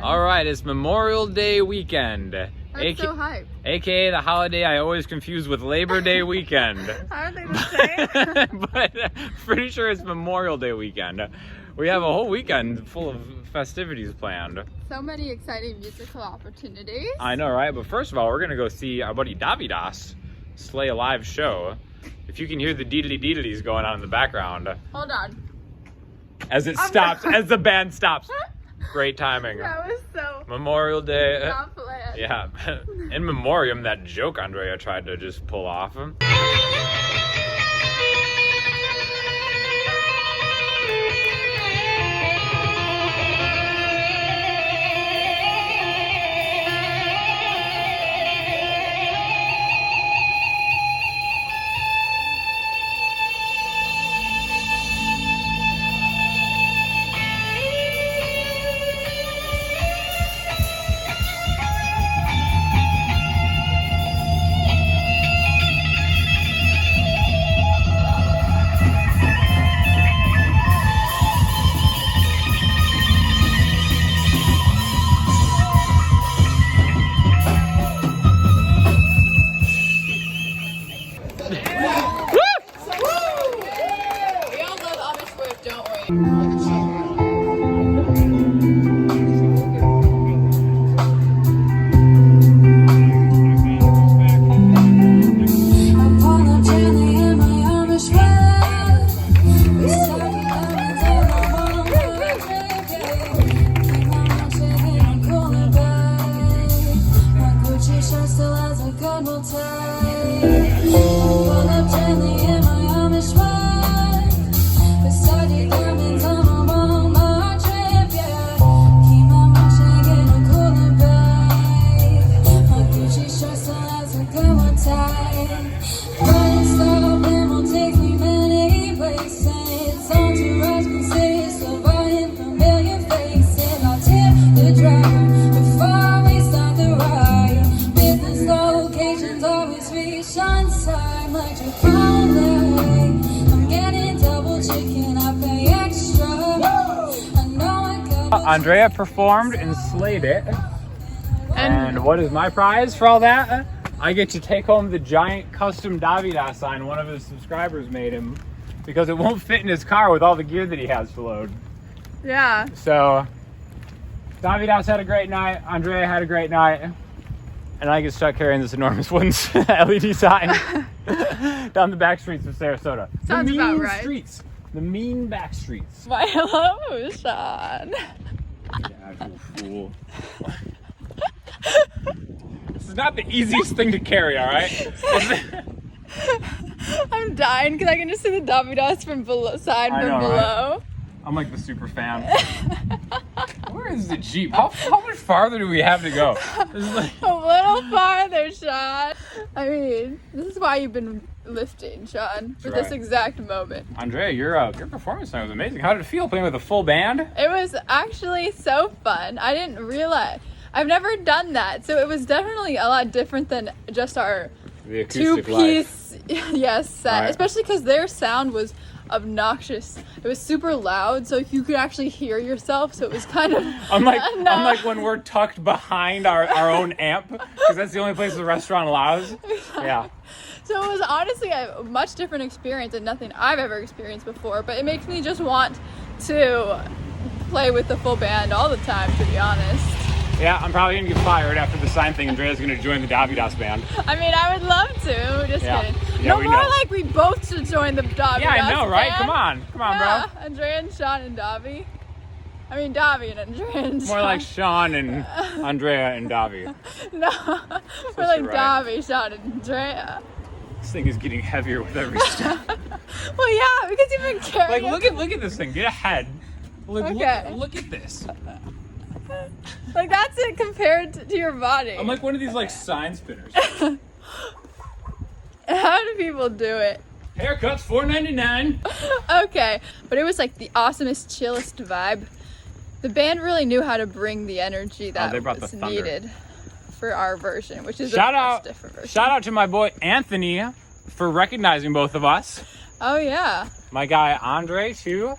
All right, it's Memorial Day weekend. That's so hype. AKA the holiday I always confuse with Labor Day weekend. Aren't they the same? But pretty sure it's Memorial Day weekend. We have a whole weekend full of festivities planned. So many exciting musical opportunities. I know, right? But first of all, we're gonna go see our buddy Davidas slay a live show. If you can hear the deedly-deedlies going on in the background. Hold on. As it stops, as the band stops. Great timing. That was so... Memorial Day. Not planned. Yeah. In memoriam, that joke Andrea tried to just pull off. Andrea performed and slayed it. And what is my prize for all that? I get to take home the giant custom Davidas sign one of his subscribers made him because it won't fit in his car with all the gear that he has to load. Yeah. So Davidas had a great night, Andrea had a great night, and I get stuck carrying this enormous wooden LED sign down the back streets of Sarasota. Sounds about right. Streets. The mean back streets. My hello, Sean. Yeah, fool. This is not the easiest thing to carry, all right? I'm dying because I can just see the Davidas from below, side I from know, below. Right? I'm like the super fan. Where is the Jeep? How much farther do we have to go? This is like... A little farther, Sean. I mean, this is why you've been lifting, Sean, for this exact moment. Andrea, your performance tonight was amazing. How did it feel playing with a full band? It was actually so fun. I didn't realize. I've never done that, so it was definitely a lot different than just our two-piece set, right. Especially because their sound was obnoxious. It was super loud, so you could actually hear yourself, so it was kind of unlike when we're tucked behind our own amp, because that's the only place the restaurant allows. Yeah. So it was honestly a much different experience and nothing I've ever experienced before, but it makes me just want to play with the full band all the time, to be honest. Yeah, I'm probably going to get fired after the sign thing. Andrea's going to join the Davidas band. I mean, I would love to. Just kidding. Yeah, no more like we both should join the Davidas Yeah, I know, right? band. Come on, bro. Andrea and Sean and Davi. I mean, Davi and Andrea and Sean. More like Sean and Andrea and Davi. No, we're like Davi, Sean, and Andrea. This thing is getting heavier with every step. Well, yeah, because you've been carrying. Like, look at this thing. Get ahead. Look at this. Like, that's it compared to your body. I'm like one of these like sign spinners. How do people do it? Haircuts $4.99. Okay, but it was like the awesomest, chillest vibe. The band really knew how to bring the energy that was needed for our version, which is a much different version. Shout out to my boy Anthony for recognizing both of us. Oh yeah. My guy Andre too.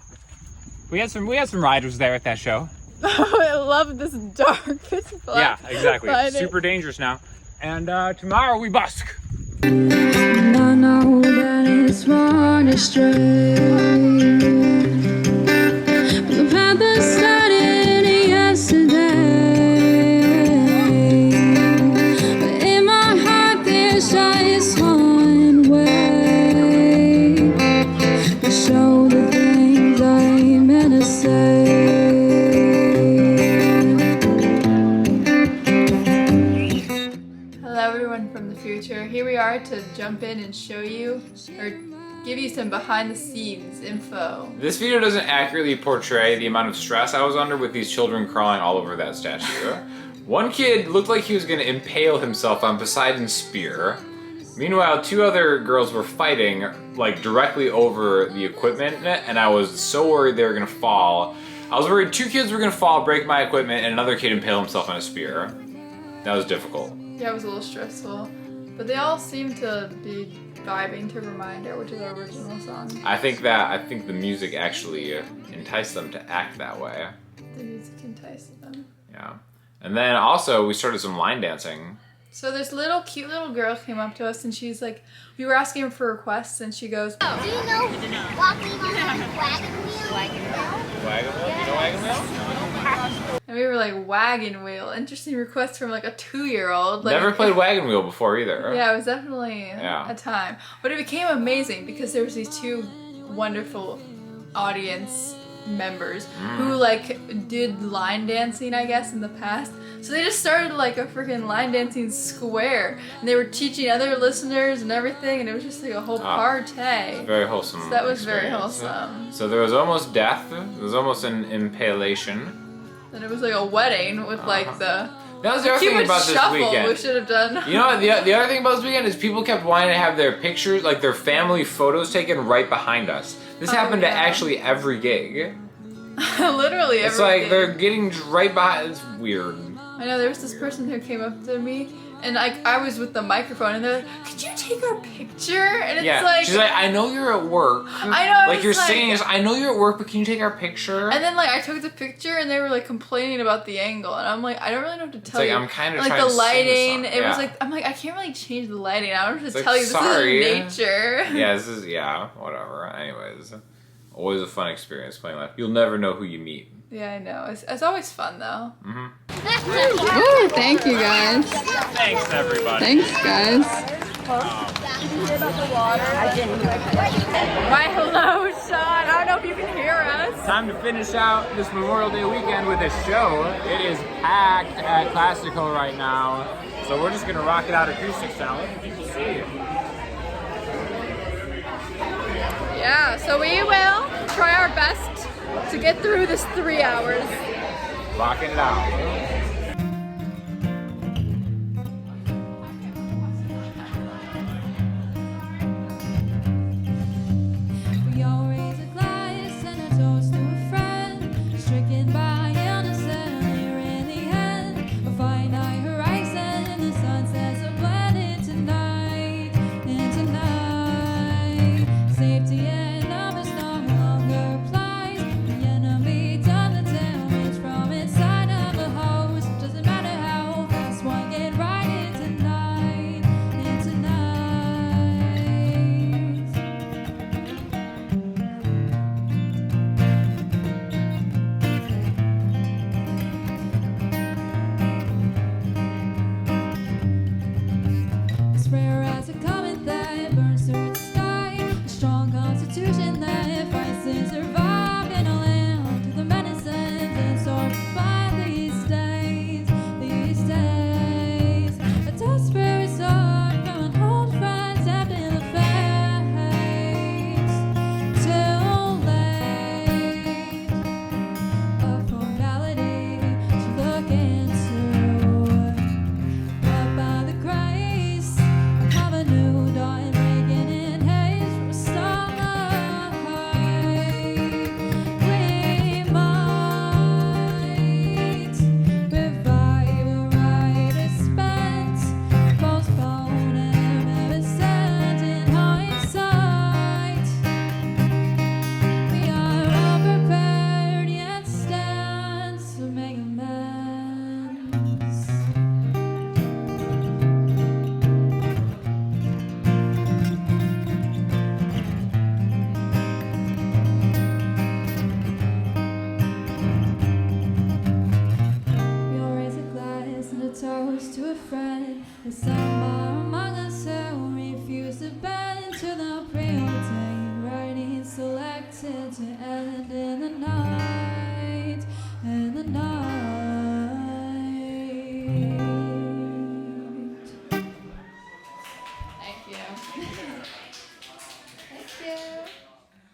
We had some riders there at that show. I love this dark pitch black. Yeah, exactly. lighting. Super dangerous now. And tomorrow we busk. And I know that it's run astray. But the path that started yesterday. But in my heart there's just one way to show the things I meant to say. Here we are to jump in and show you, or give you some behind the scenes info. This video doesn't accurately portray the amount of stress I was under with these children crawling all over that statue. One kid looked like he was going to impale himself on Poseidon's spear. Meanwhile, 2 other girls were fighting like directly over the equipment, and I was so worried they were going to fall. I was worried 2 kids were going to fall, break my equipment, and another kid impale himself on a spear. That was difficult. Yeah, it was a little stressful. But they all seem to be vibing to Reminder, which is our original song. I think the music actually enticed them to act that way. The music enticed them. Yeah. And then also we started some line dancing. So this cute little girl came up to us and she's like, we were asking her for requests and she goes, Do you know walking on a wagon wheel? Wagon wheel? You know wagon wheel? and we were like, wagon wheel. Interesting request from like a 2-year-old. Like, Never played wagon wheel before either. Yeah, it was definitely a time. But it became amazing because there was these 2 wonderful audience members who like did line dancing, I guess, in the past. So they just started like a freaking line dancing square, and they were teaching other listeners and everything, and it was just like a whole party. Very wholesome. So that was very experience. wholesome. So there was almost death. There was almost an impalation. And it was like a wedding with like the That was the other thing Cupid about this shuffle weekend. we should have done. You know what? The other thing about this weekend is people kept wanting to have their pictures, like their family photos taken right behind us. This happened to actually every gig. Literally every It's like gig. they're getting right behind. It's weird. I know, there was this person who came up to me, and I was with the microphone, and they're like, could you take our picture? And it's like... She's like, I know you're at work. I know, Like, you're saying is, I know you're at work, but can you take our picture? And then, like, I took the picture, and they were, like, complaining about the angle, and I'm like, I don't really know what to tell it's like, you. I'm kind of like, trying the to lighting, sing it was like, I'm like, I can't really change the lighting. I don't know what to tell you. sorry. This is nature. Yeah, this is, whatever. Anyways, always a fun experience playing live. You'll never know who you meet. Yeah, I know. It's always fun, though. Ooh, thank you guys. Thanks, everybody. Thanks, guys. Why, hello, Sean. I don't know if you can hear us. Time to finish out this Memorial Day weekend with a show. It is packed at Classical right now, so we're just gonna rock it out acoustic style. You can see. Yeah, so we will try our best to get through this 3 hours. Rocking it out. We all raise a glass and a toast to a friend, stricken by innocence here in the end. A finite horizon and the sunsets are blended tonight, and tonight. Safety and numbers no longer applies. The enemy done the damage from inside of the hole. with somebody